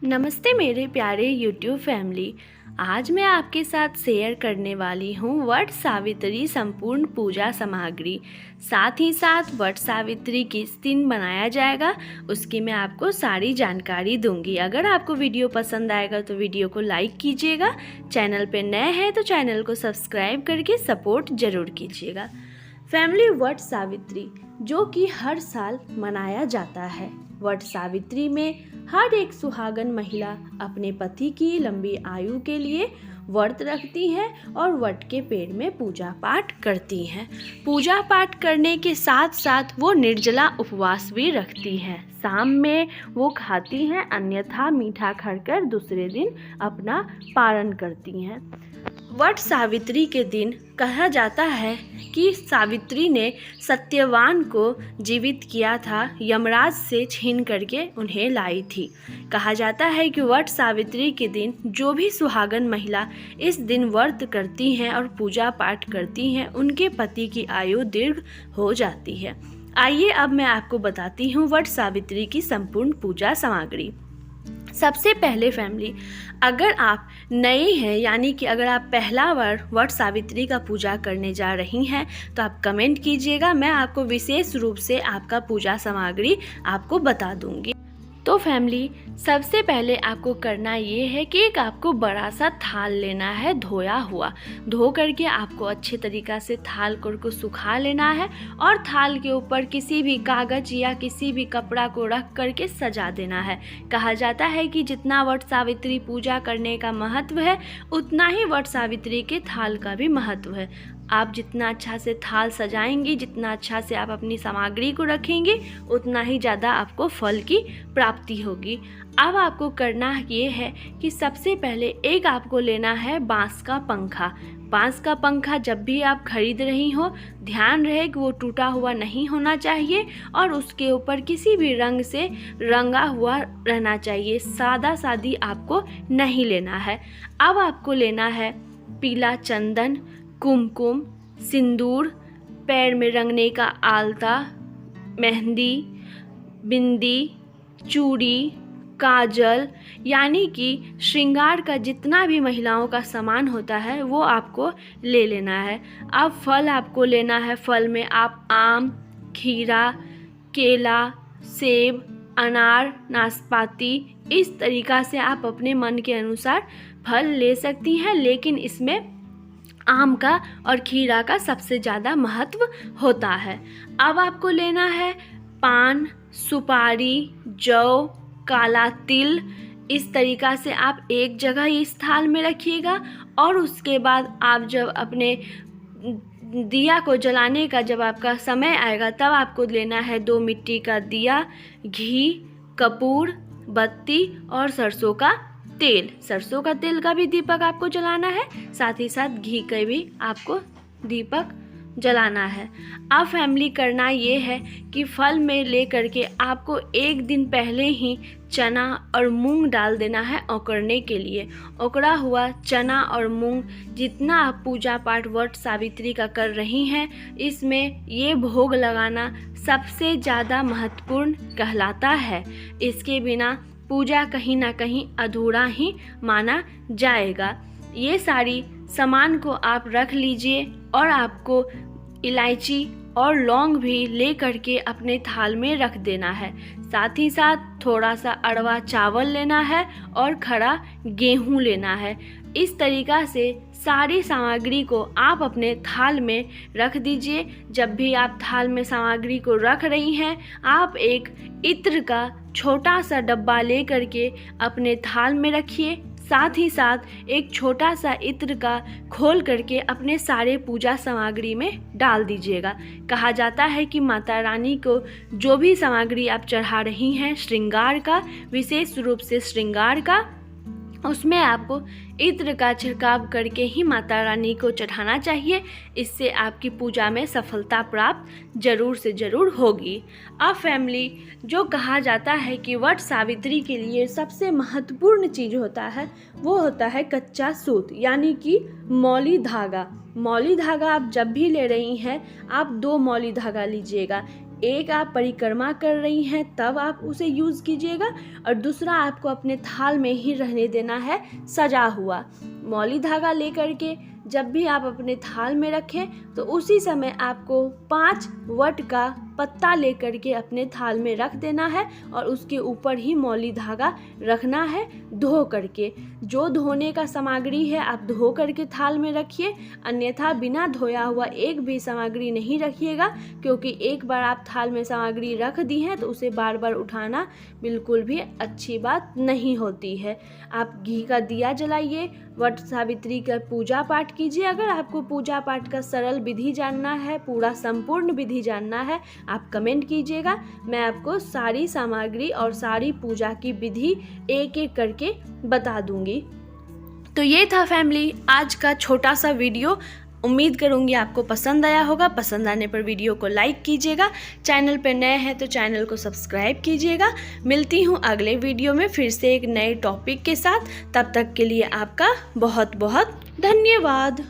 नमस्ते मेरे प्यारे YouTube फैमिली। आज मैं आपके साथ शेयर करने वाली हूँ वट सावित्री संपूर्ण पूजा सामग्री। साथ ही साथ वट सावित्री किस दिन बनाया जाएगा उसकी मैं आपको सारी जानकारी दूंगी। अगर आपको वीडियो पसंद आएगा तो वीडियो को लाइक कीजिएगा। चैनल पे नए हैं तो चैनल को सब्सक्राइब करके सपोर्ट ज़रूर कीजिएगा। फैमिली, वट सावित्री जो कि हर साल मनाया जाता है। वट सावित्री में हर एक सुहागन महिला अपने पति की लंबी आयु के लिए व्रत रखती है और वट के पेड़ में पूजा पाठ करती हैं। पूजा पाठ करने के साथ साथ वो निर्जला उपवास भी रखती हैं। शाम में वो खाती हैं, अन्यथा मीठा खाकर दूसरे दिन अपना पारण करती हैं। वट सावित्री के दिन कहा जाता है कि सावित्री ने सत्यवान को जीवित किया था, यमराज से छीन करके उन्हें लाई थी। कहा जाता है कि वट सावित्री के दिन जो भी सुहागन महिला इस दिन व्रत करती हैं और पूजा पाठ करती हैं, उनके पति की आयु दीर्घ हो जाती है। आइए अब मैं आपको बताती हूँ वट सावित्री की संपूर्ण पूजा सामग्री। सबसे पहले फैमिली, अगर आप नए हैं यानी कि अगर आप पहला बार वट सावित्री का पूजा करने जा रही हैं तो आप कमेंट कीजिएगा, मैं आपको विशेष रूप से आपका पूजा सामग्री आपको बता दूंगी। तो फैमिली, सबसे पहले आपको करना ये है कि एक आपको बड़ा सा थाल लेना है, धोया हुआ। धो करके आपको अच्छे तरीक़ा से थाल को सुखा लेना है और थाल के ऊपर किसी भी कागज़ या किसी भी कपड़ा को रख करके सजा देना है। कहा जाता है कि जितना वट सावित्री पूजा करने का महत्व है उतना ही वट सावित्री के थाल का भी महत्व है। आप जितना अच्छा से थाल सजाएंगी, जितना अच्छा से आप अपनी सामग्री को रखेंगे, उतना ही ज़्यादा आपको फल की प्राप्ति होगी। अब आपको करना ये है कि सबसे पहले एक आपको लेना है बांस का पंखा। बांस का पंखा जब भी आप खरीद रही हो, ध्यान रहे कि वो टूटा हुआ नहीं होना चाहिए और उसके ऊपर किसी भी रंग से रंगा हुआ रहना चाहिए। सादा सादी आपको नहीं लेना है। अब आपको लेना है पीला चंदन, कुमकुम, सिंदूर, पैर में रंगने का आलता, मेहंदी, बिंदी, चूड़ी, काजल, यानी कि श्रृंगार का जितना भी महिलाओं का सामान होता है वो आपको ले लेना है। अब फल आपको लेना है। फल में आप आम, खीरा, केला, सेब, अनार, नाशपाती, इस तरीक़ा से आप अपने मन के अनुसार फल ले सकती हैं, लेकिन इसमें आम का और खीरा का सबसे ज़्यादा महत्व होता है। अब आपको लेना है पान, सुपारी, जौ, काला तिल। इस तरीक़ा से आप एक जगह इस थाल में रखिएगा और उसके बाद आप जब अपने दिया को जलाने का जब आपका समय आएगा तब आपको लेना है 2 मिट्टी का दिया, घी, कपूर, बत्ती और सरसों का तेल। सरसों का तेल का भी दीपक आपको जलाना है, साथ ही साथ घी का भी आपको दीपक जलाना है। अब फैमिली, करना ये है कि फल में ले करके आपको एक दिन पहले ही चना और मूंग डाल देना है औकड़ने के लिए। औकड़ा हुआ चना और मूंग जितना आप पूजा पाठ वट सावित्री का कर रही हैं, इसमें ये भोग लगाना सबसे ज़्यादा महत्वपूर्ण कहलाता है। इसके बिना पूजा कहीं ना कहीं अधूरा ही माना जाएगा। ये सारी सामान को आप रख लीजिए और आपको इलायची और लौंग भी ले करके अपने थाल में रख देना है। साथ ही साथ थोड़ा सा अरवा चावल लेना है और खड़ा गेहूं लेना है। इस तरीक़ा से सारी सामग्री को आप अपने थाल में रख दीजिए। जब भी आप थाल में सामग्री को रख रही हैं, आप एक इत्र का छोटा सा डब्बा ले करके अपने थाल में रखिए। साथ ही साथ एक छोटा सा इत्र का खोल करके अपने सारे पूजा सामग्री में डाल दीजिएगा। कहा जाता है कि माता रानी को जो भी सामग्री आप चढ़ा रही हैं श्रृंगार का, विशेष रूप से श्रृंगार का, उसमें आपको इत्र का छिड़काव करके ही माता रानी को चढ़ाना चाहिए। इससे आपकी पूजा में सफलता प्राप्त जरूर से ज़रूर होगी। अब फैमिली, जो कहा जाता है कि वट सावित्री के लिए सबसे महत्वपूर्ण चीज़ होता है वो होता है कच्चा सूत, यानी कि मौली धागा। मौली धागा आप जब भी ले रही हैं, आप 2 मौली धागा लीजिएगा। एक आप परिक्रमा कर रही हैं तब आप उसे यूज़ कीजिएगा, और दूसरा आपको अपने थाल में ही रहने देना है सजा हुआ। मौली धागा लेकर के जब भी आप अपने थाल में रखें तो उसी समय आपको 5 वट का पत्ता लेकर के अपने थाल में रख देना है, और उसके ऊपर ही मौली धागा रखना है धो करके। जो धोने का सामग्री है आप धो करके थाल में रखिए, अन्यथा बिना धोया हुआ एक भी सामग्री नहीं रखिएगा, क्योंकि एक बार आप थाल में सामग्री रख दी हैं तो उसे बार बार उठाना बिल्कुल भी अच्छी बात नहीं होती है। आप घी का दिया जलाइए, वट सावित्री का पूजा पाठ कीजिए। अगर आपको पूजा पाठ का सरल विधि जानना है, पूरा संपूर्ण विधि जानना है, आप कमेंट कीजिएगा। मैं आपको सारी सामग्री और सारी पूजा की विधि एक एक करके बता दूंगी। तो ये था फैमिली आज का छोटा सा वीडियो। उम्मीद करूंगी आपको पसंद आया होगा। पसंद आने पर वीडियो को लाइक कीजिएगा, चैनल पर नए हैं तो चैनल को सब्सक्राइब कीजिएगा। मिलती हूँ अगले वीडियो में फिर से एक नए टॉपिक के साथ। तब तक के लिए आपका बहुत बहुत धन्यवाद।